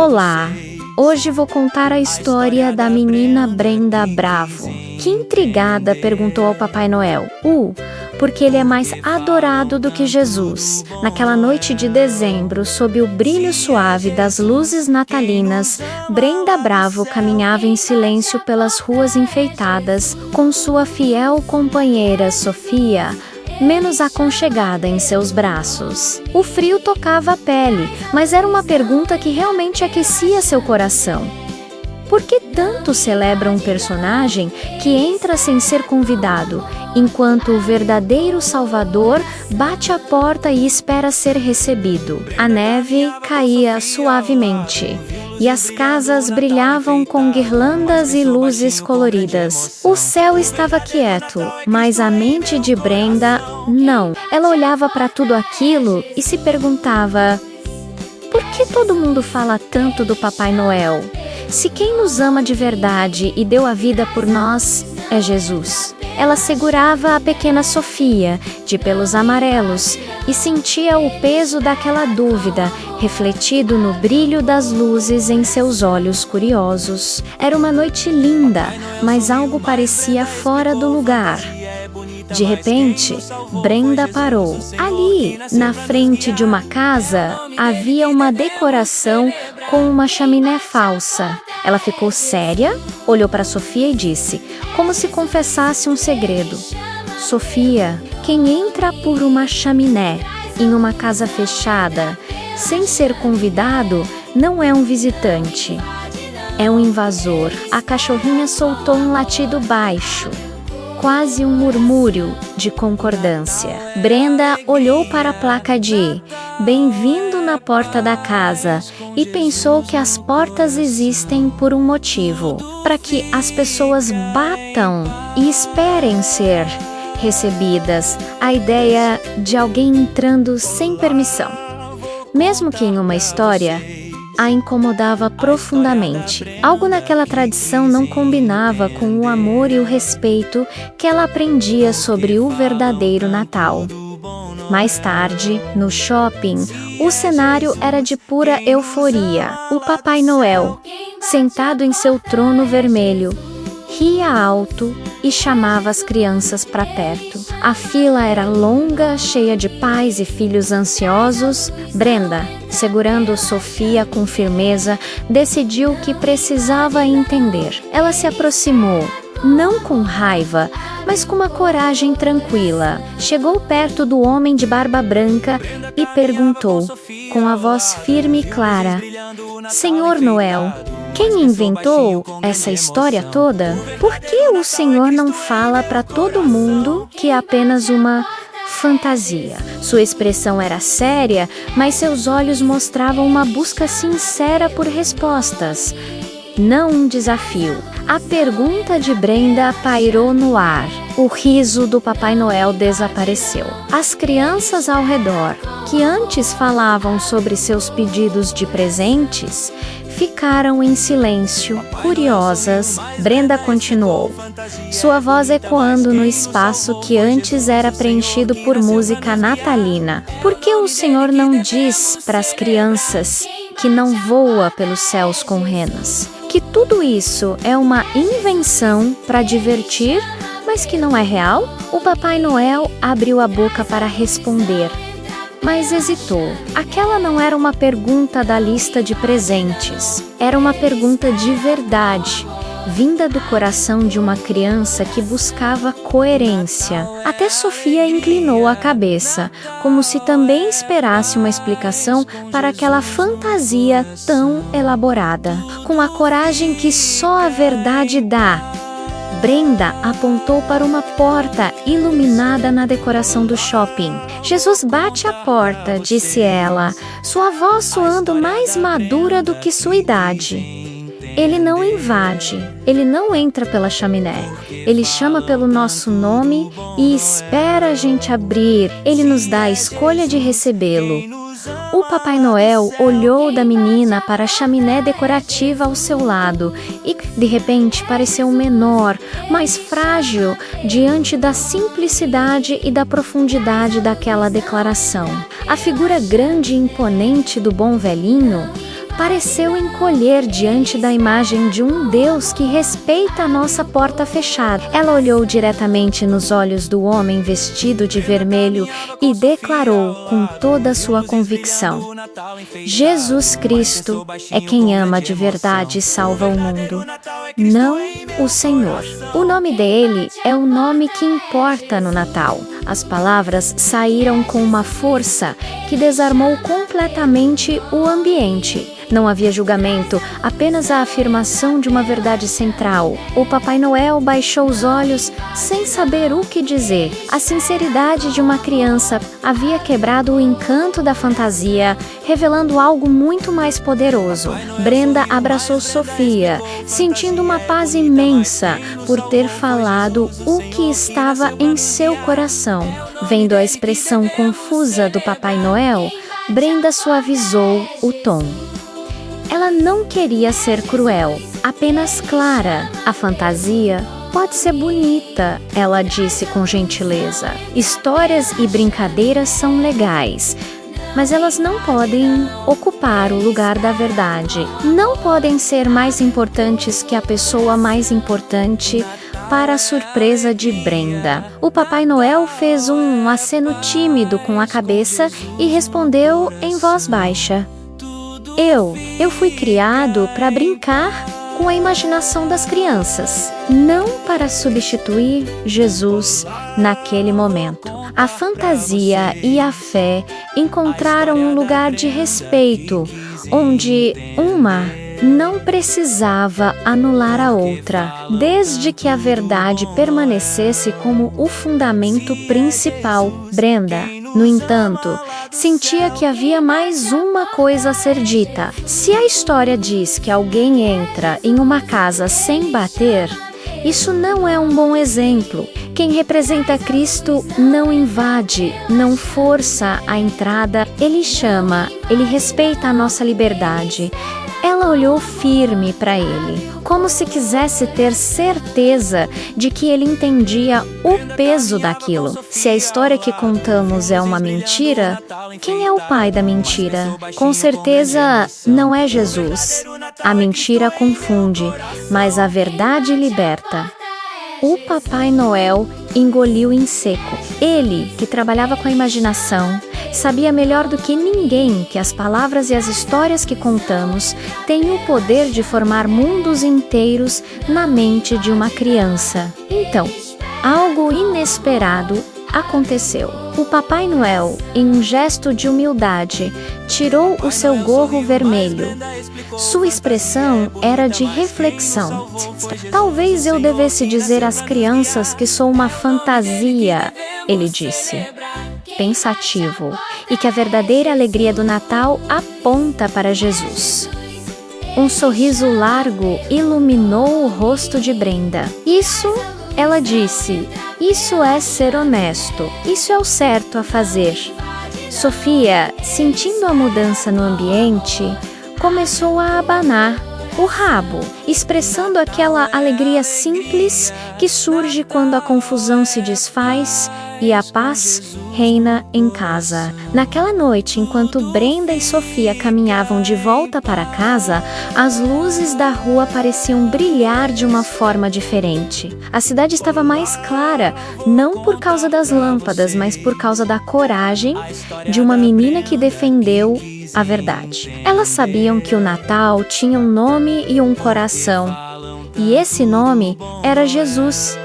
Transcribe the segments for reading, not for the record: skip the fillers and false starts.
Olá! Hoje vou contar a história da menina Brenda Bravo, que intrigada perguntou ao Papai Noel, porque ele é mais adorado do que Jesus. Naquela noite de dezembro, sob o brilho suave das luzes natalinas, Brenda Bravo caminhava em silêncio pelas ruas enfeitadas, com sua fiel companheira Sofia, menos aconchegada em seus braços. O frio tocava a pele, mas era uma pergunta que realmente aquecia seu coração. Por que tanto celebra um personagem que entra sem ser convidado, enquanto o verdadeiro Salvador bate a porta e espera ser recebido? A neve caía suavemente, e as casas brilhavam com guirlandas e luzes coloridas. O céu estava quieto, mas a mente de Brenda, não. Ela olhava para tudo aquilo e se perguntava: por que todo mundo fala tanto do Papai Noel? Se quem nos ama de verdade e deu a vida por nós é Jesus. Ela segurava a pequena Sofia, de pelos amarelos, e sentia o peso daquela dúvida, refletido no brilho das luzes em seus olhos curiosos. Era uma noite linda, mas algo parecia fora do lugar. De repente, Brenda parou. Ali, na frente de uma casa, havia uma decoração com uma chaminé falsa. Ela ficou séria, olhou para Sofia e disse, como se confessasse um segredo: Sofia, quem entra por uma chaminé em uma casa fechada, sem ser convidado, não é um visitante. É um invasor. A cachorrinha soltou um latido baixo, quase um murmúrio de concordância. Brenda olhou para a placa de "Bem-vindo na porta da casa" e pensou que as portas existem por um motivo, para que as pessoas batam e esperem ser recebidas. A ideia de alguém entrando sem permissão, mesmo que em uma história, a incomodava profundamente. Algo naquela tradição não combinava com o amor e o respeito que ela aprendia sobre o verdadeiro Natal. Mais tarde, no shopping, o cenário era de pura euforia. O Papai Noel, sentado em seu trono vermelho, ria alto e chamava as crianças para perto. A fila era longa, cheia de pais e filhos ansiosos. Brenda, segurando Sofia com firmeza, decidiu que precisava entender. Ela se aproximou, não com raiva, mas com uma coragem tranquila. Chegou perto do homem de barba branca e perguntou, com a voz firme e clara: Senhor Noel, quem inventou essa história toda? Por que o Senhor não fala para todo mundo que é apenas uma fantasia? Sua expressão era séria, mas seus olhos mostravam uma busca sincera por respostas, não um desafio. A pergunta de Brenda pairou no ar. O riso do Papai Noel desapareceu. As crianças ao redor, que antes falavam sobre seus pedidos de presentes, ficaram em silêncio, curiosas. Brenda continuou, sua voz ecoando no espaço que antes era preenchido por música natalina. Por que o Senhor não diz para as crianças que não voa pelos céus com renas? Que tudo isso é uma invenção para divertir, mas que não é real? O Papai Noel abriu a boca para responder, mas hesitou. Aquela não era uma pergunta da lista de presentes. Era uma pergunta de verdade, vinda do coração de uma criança que buscava coerência. Até Sofia inclinou a cabeça, como se também esperasse uma explicação para aquela fantasia tão elaborada. Com a coragem que só a verdade dá, Brenda apontou para uma porta iluminada na decoração do shopping. Jesus bate à porta, disse ela, sua voz soando mais madura do que sua idade. Ele não invade, ele não entra pela chaminé. Ele chama pelo nosso nome e espera a gente abrir. Ele nos dá a escolha de recebê-lo. O Papai Noel olhou da menina para a chaminé decorativa ao seu lado e, de repente, pareceu menor, mais frágil, diante da simplicidade e da profundidade daquela declaração. A figura grande e imponente do bom velhinho pareceu encolher diante da imagem de um Deus que respeita a nossa porta fechada. Ela olhou diretamente nos olhos do homem vestido de vermelho e declarou com toda a sua convicção: Jesus Cristo é quem ama de verdade e salva o mundo, não o Senhor. O nome dele é o nome que importa no Natal. As palavras saíram com uma força que desarmou completamente o ambiente. Não havia julgamento, apenas a afirmação de uma verdade central. O Papai Noel baixou os olhos sem saber o que dizer. A sinceridade de uma criança havia quebrado o encanto da fantasia, revelando algo muito mais poderoso. Brenda abraçou Sofia, sentindo uma paz imensa por ter falado o que estava em seu coração. Vendo a expressão confusa do Papai Noel, Brenda suavizou o tom. Ela não queria ser cruel, apenas clara. A fantasia pode ser bonita, ela disse com gentileza. Histórias e brincadeiras são legais, mas elas não podem ocupar o lugar da verdade. Não podem ser mais importantes que a pessoa mais importante. Para a surpresa de Brenda, o Papai Noel fez um aceno tímido com a cabeça e respondeu em voz baixa: Eu fui criado para brincar com a imaginação das crianças, não para substituir Jesus naquele momento. A fantasia e a fé encontraram um lugar de respeito, onde uma não precisava anular a outra, desde que a verdade permanecesse como o fundamento principal. Brenda, no entanto, sentia que havia mais uma coisa a ser dita. Se a história diz que alguém entra em uma casa sem bater, isso não é um bom exemplo. Quem representa Cristo não invade, não força a entrada, ele chama, ele respeita a nossa liberdade. Ela olhou firme para ele, como se quisesse ter certeza de que ele entendia o peso daquilo. Se a história que contamos é uma mentira, quem é o pai da mentira? Com certeza não é Jesus. A mentira confunde, mas a verdade liberta. O Papai Noel engoliu em seco. Ele, que trabalhava com a imaginação, sabia melhor do que ninguém que as palavras e as histórias que contamos têm o poder de formar mundos inteiros na mente de uma criança. Então, algo inesperado aconteceu. O Papai Noel, em um gesto de humildade, tirou o seu gorro vermelho. Sua expressão era de reflexão. Talvez eu devesse dizer às crianças que sou uma fantasia, ele disse, pensativo, e que a verdadeira alegria do Natal aponta para Jesus. Um sorriso largo iluminou o rosto de Brenda. Isso, ela disse, isso é ser honesto, isso é o certo a fazer. Sofia, sentindo a mudança no ambiente, começou a abanar o rabo, expressando aquela alegria simples que surge quando a confusão se desfaz e a paz reina em casa. Naquela noite, enquanto Brenda e Sofia caminhavam de volta para casa, as luzes da rua pareciam brilhar de uma forma diferente. A cidade estava mais clara, não por causa das lâmpadas, mas por causa da coragem de uma menina que defendeu a verdade. Elas sabiam que o Natal tinha um nome e um coração, e esse nome era Jesus.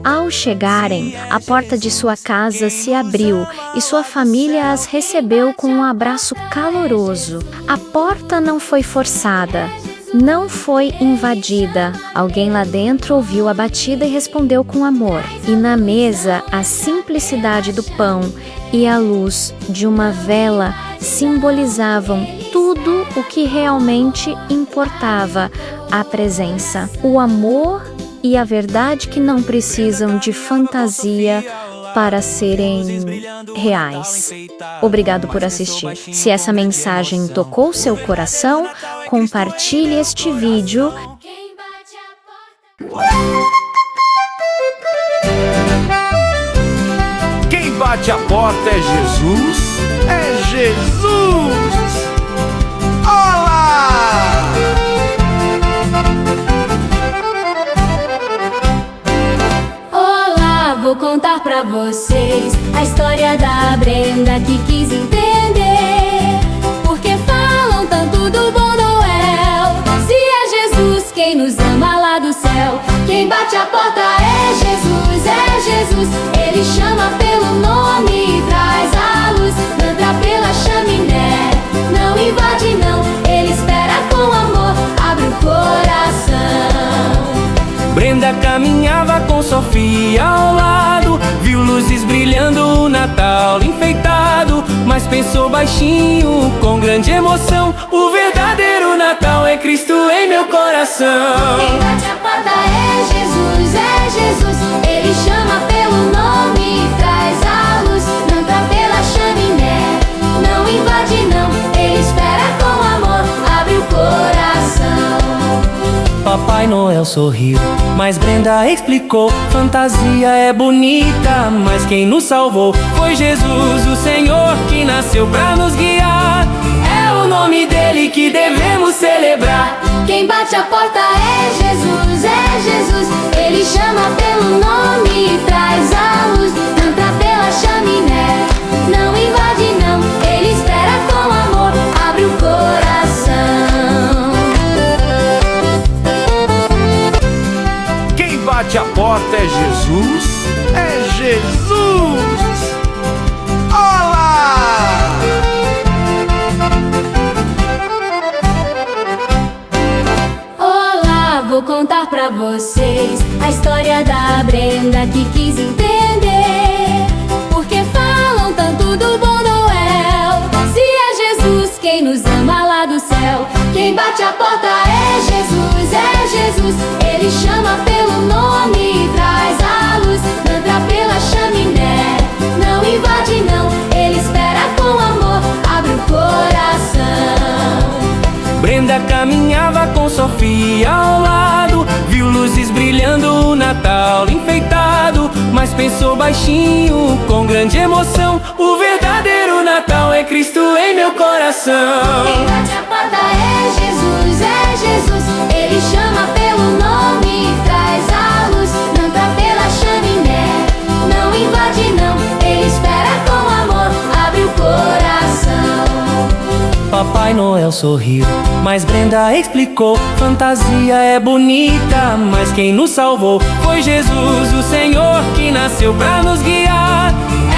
Ao chegarem, a porta de sua casa se abriu e sua família as recebeu com um abraço caloroso. A porta não foi forçada, não foi invadida. Alguém lá dentro ouviu a batida e respondeu com amor. E na mesa, a simplicidade do pão e a luz de uma vela simbolizavam tudo o que realmente importava: a presença, o amor e a verdade que não precisam de fantasia para serem reais. Obrigado por assistir. Se essa mensagem tocou seu coração, compartilhe este vídeo. Quem bate a porta é Jesus? É Jesus! Olá! pra vocês a história da Brenda que quis entender porque falam tanto do Bom Noel. Se é Jesus quem nos ama lá do céu, quem bate a porta é Jesus, é Jesus. Ele chama pelo nome e traz a luz. Não entra pela chaminé, não invade não. Ele espera com amor, abre o coração. Brenda caminhava com Sofia ao lado, viu luzes brilhando, o Natal enfeitado, mas pensou baixinho, com grande emoção: o verdadeiro Natal é Cristo em meu coração. Quem bate a porta é Jesus, é Jesus. Ele chama pelo nome e traz a luz. Não entra pela chaminé, não invade não. Ele espera com amor, abre o coração. Papai Noel sorriu, mas Brenda explicou: fantasia é bonita, mas quem nos salvou foi Jesus, o Senhor que nasceu pra nos guiar. É o nome dele que devemos celebrar. Quem bate a porta é Jesus, é Jesus. Ele chama pelo nome e traz a luz. Não entra pela chaminé, não invade não. Ele espera com amor, abre o coração. Quem bate a porta é Jesus. É Jesus. Olá! Olá, vou contar pra vocês a história da Brenda que quis entender porque falam tanto do Bom Noel. Se é Jesus quem nos ama lá do céu, quem bate a porta é Jesus, é Jesus. Ele chama pelo nome e traz a luz. Não entra pela chaminé, não invade não. Ele espera com amor, abre o coração. Brenda caminhava com Sofia ao lado, viu luzes brilhando, o Natal enfeitado, mas pensou baixinho, com grande emoção: o verdadeiro Natal é Cristo em meu coração. Quem bate a porta é Jesus, é Jesus. Ele chama pelo nome e traz a luz. Não entra pela chaminé, não invade não. Ele espera com amor, abre o coração. Papai Noel sorriu, mas Brenda explicou: fantasia é bonita, mas quem nos salvou foi Jesus, o Senhor que nasceu pra nos guiar.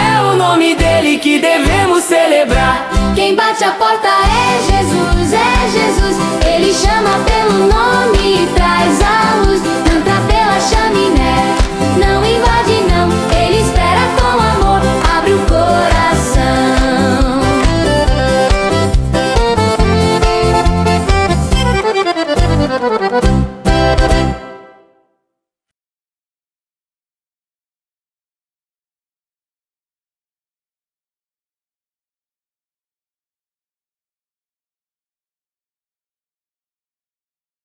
É o nome dele que devemos celebrar. Quem bate a porta é